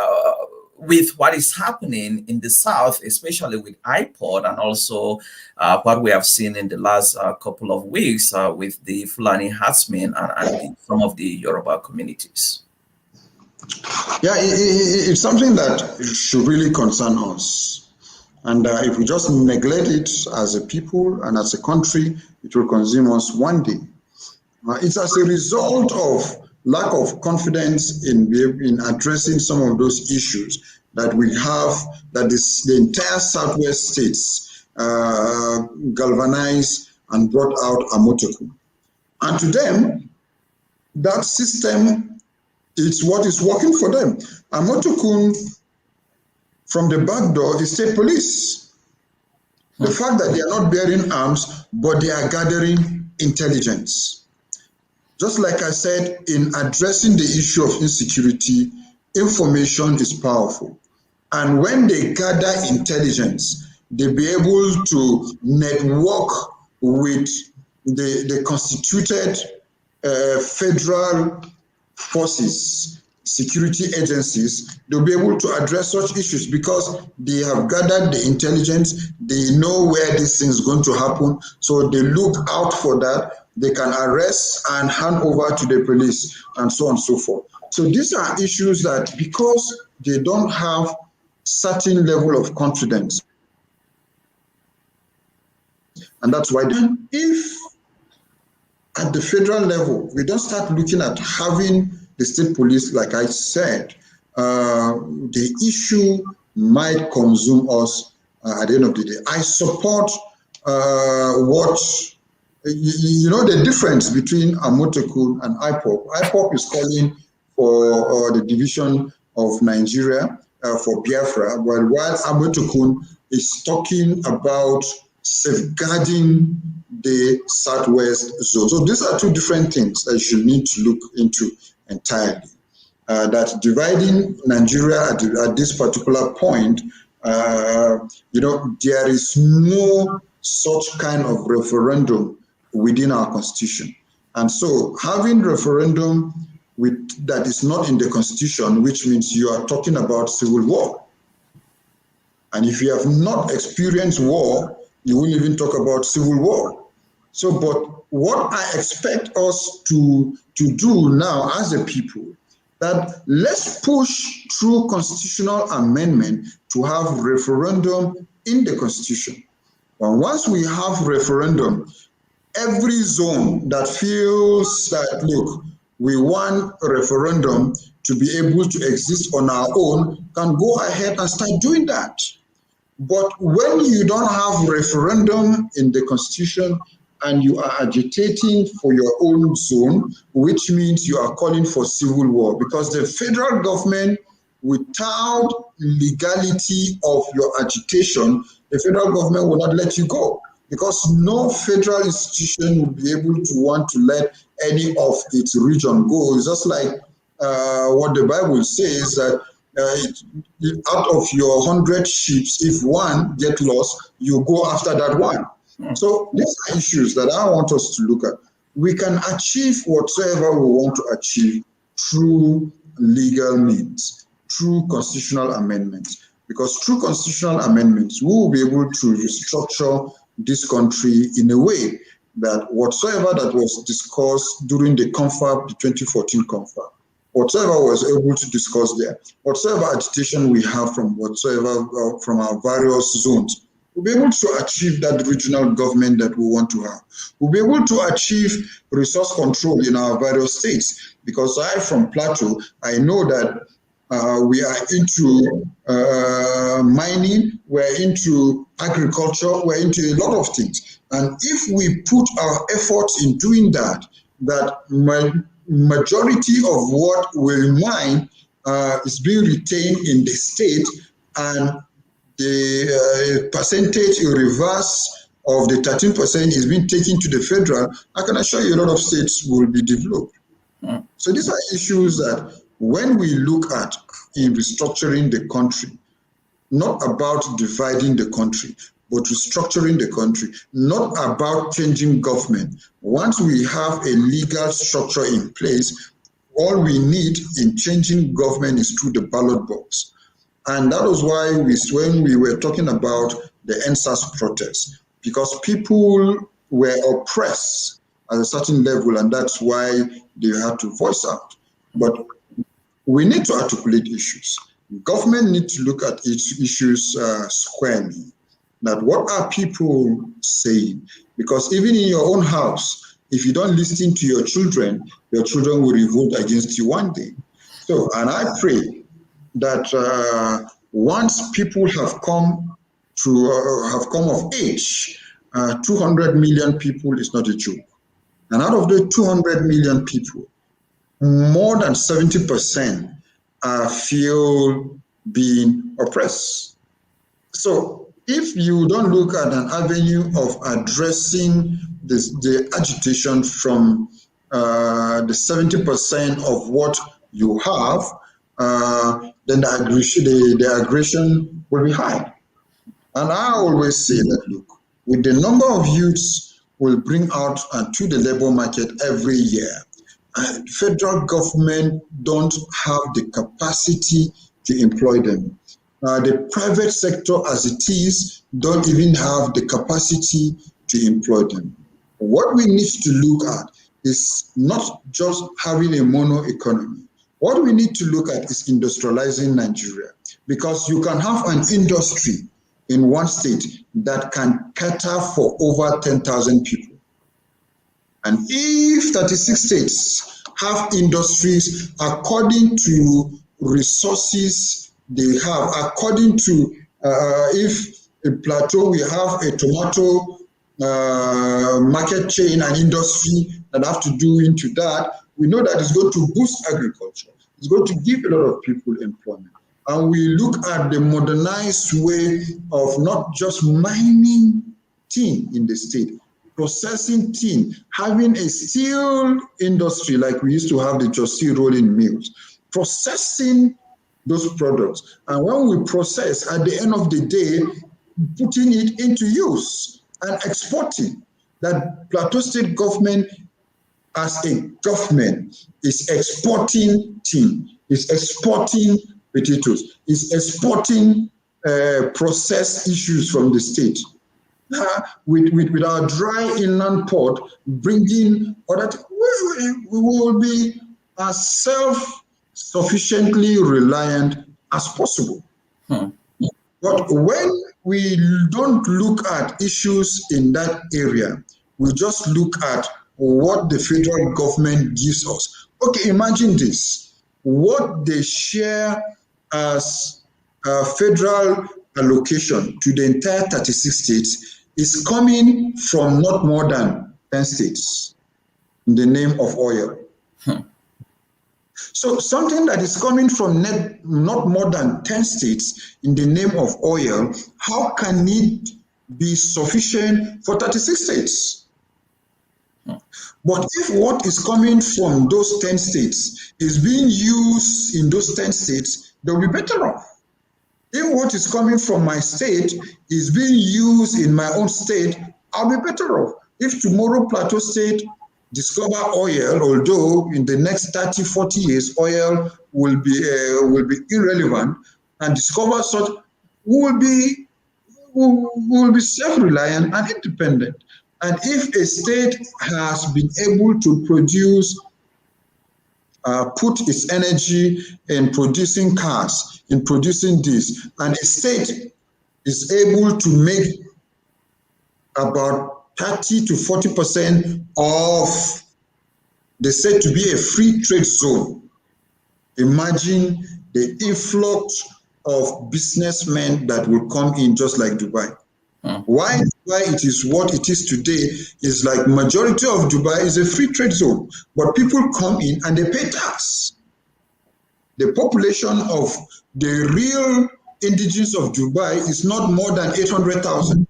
with what is happening in the south, especially with IPOD, and also what we have seen in the last couple of weeks with the Fulani Hasmin and some of the Yoruba communities? Yeah, it's something that should really concern us. And if we just neglect it as a people and as a country, it will consume us one day. It's as a result of lack of confidence in addressing some of those issues that we have, that the entire Southwest states galvanized and brought out Amotekun. And to them, that system is what is working for them. Amotekun, from the back door, is state police. The fact that they are not bearing arms, but they are gathering intelligence. Just like I said, in addressing the issue of insecurity, information is powerful. And when they gather intelligence, they be able to network with the constituted federal forces, security agencies. They'll be able to address such issues because they have gathered the intelligence, they know where this thing is going to happen, so they look out for that, they can arrest and hand over to the police and so on and so forth. So these are issues that because they don't have certain level of confidence, and that's why if at the federal level we don't start looking at having the state police, like I said, the issue might consume us at the end of the day. I support what the difference between Amotekun and IPOP. IPOP is calling for the division of Nigeria for Biafra, while Amotekun is talking about safeguarding the Southwest zone. So these are two different things that you should need to look into entirely. That dividing Nigeria at this particular point, there is no such kind of referendum within our constitution. And so having referendum that is not in the constitution, which means you are talking about civil war. And if you have not experienced war, you won't even talk about civil war. So, but what I expect us to do now as a people, that let's push through constitutional amendment to have referendum in the constitution. And once we have referendum, every zone that feels that, look, we want a referendum to be able to exist on our own can go ahead and start doing that. But when you don't have referendum in the constitution and you are agitating for your own zone, which means you are calling for civil war, because the federal government, without legality of your agitation, the federal government will not let you go, because no federal institution will be able to want to let any of its region go. It's just like what the Bible says, that out of your 100 sheep, if one get lost, you go after that one. So these are issues that I want us to look at. We can achieve whatsoever we want to achieve through legal means, through constitutional amendments, because through constitutional amendments, we will be able to restructure this country in a way that whatsoever that was discussed during the confab, the 2014 confab, whatever was able to discuss there, whatsoever agitation we have from from our various zones, we'll be able to achieve that regional government that we want to have. We'll be able to achieve resource control in our various states, because I, from Plateau, I know that we are into mining, we're into agriculture, we're into a lot of things. And if we put our efforts in doing that, majority of what we mine is being retained in the state, and the percentage in reverse of the 13% is being taken to the federal, I can assure you a lot of states will be developed. So these are issues that when we look at in restructuring the country, not about dividing the country, but restructuring the country, not about changing government. Once we have a legal structure in place, all we need in changing government is through the ballot box. And that was why when we were talking about the NSAS protest, because people were oppressed at a certain level, and that's why they had to voice out. But we need to articulate issues. Government needs to look at its issues squarely. That what are people saying? Because even in your own house, if you don't listen to your children will revolt against you one day. So, and I pray that once people have come of age, 200 million people is not a joke. And out of the 200 million people, more than 70% feel being oppressed. So if you don't look at an avenue of addressing the agitation from the 70% of what you have, then the aggression will be high. And I always say that, look, with the number of youths we'll bring out to the labor market every year, federal government don't have the capacity to employ them. The private sector as it is don't even have the capacity to employ them. What we need to look at is not just having a mono economy. What we need to look at is industrializing Nigeria, because you can have an industry in one state that can cater for over 10,000 people. And if 36 states have industries according to resources they have, according to if a plateau, we have a tomato market chain and industry that have to do into that, we know that it's going to boost agriculture. It's going to give a lot of people employment. And we look at the modernized way of not just mining tin in the state, processing tin, having a steel industry like we used to have the Jos Steel rolling mills, processing those products. And when we process, at the end of the day, putting it into use and exporting, that Plateau State government as a government is exporting tin, is exporting potatoes, is exporting processed issues from the state. With our dry inland port bringing other, we will be as self-sufficiently reliant as possible. But when we don't look at issues in that area, we just look at what the federal government gives us. Okay, imagine this. What they share as federal allocation to the entire 36 states is coming from not more than 10 states in the name of oil. So something that is coming from not more than 10 states in the name of oil, how can it be sufficient for 36 states? But if what is coming from those 10 states is being used in those 10 states, they'll be better off. If what is coming from my state is being used in my own state, I'll be better off. If tomorrow Plateau State discover oil, although in the next 30, 40 years, oil will be irrelevant, and discover such, we will be self-reliant and independent. And if a state has been able to produce, put its energy in producing cars, in producing this, and a state is able to make about 30 to 40% of the state to be a free trade zone, imagine the influx of businessmen that will come in just like Dubai. Why it is what it is today is like majority of Dubai is a free trade zone, but people come in and they pay tax. The population of the real indigenous of Dubai is not more than 800,000.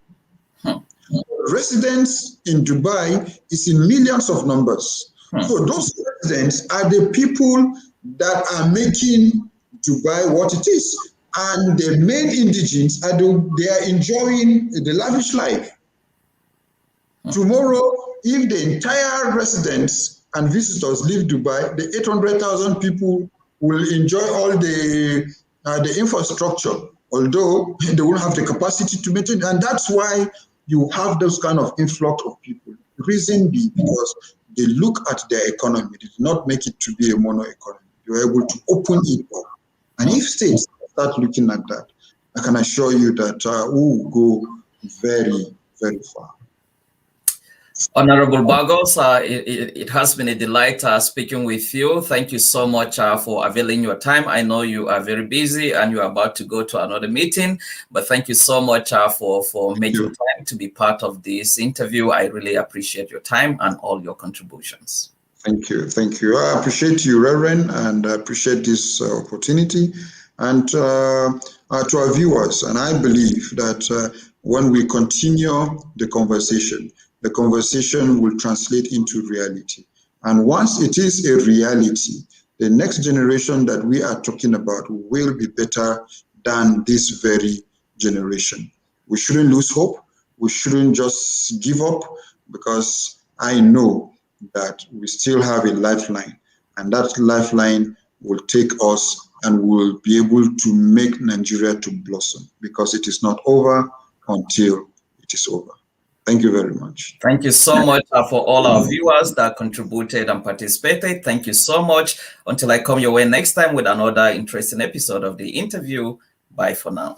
Residents in Dubai is in millions of numbers. So those residents are the people that are making Dubai what it is. And the main indigenes they are enjoying the lavish life. Tomorrow, if the entire residents and visitors leave Dubai, the 800,000 people will enjoy all the infrastructure, although they won't have the capacity to maintain. And that's why you have those kind of influx of people. The reason being because they look at their economy, they do not make it to be a mono economy. You're able to open it up. And if states start looking at that, I can assure you that we will go very, very far. Honorable Bagos, it has been a delight speaking with you. Thank you so much for availing your time. I know you are very busy and you are about to go to another meeting, but thank you so much for making time to be part of this interview. I really appreciate your time and all your contributions. Thank you. Thank you. I appreciate you, Reverend, and I appreciate this opportunity. And to our viewers, and I believe that when we continue the conversation will translate into reality. And once it is a reality, the next generation that we are talking about will be better than this very generation. We shouldn't lose hope. We shouldn't just give up, because I know that we still have a lifeline, and that lifeline will take us and will be able to make Nigeria to blossom, because it is not over until it is over. Thank you very much. Thank you so much for all our viewers that contributed and participated. Thank you so much. Until I come your way next time with another interesting episode of the interview. Bye for now.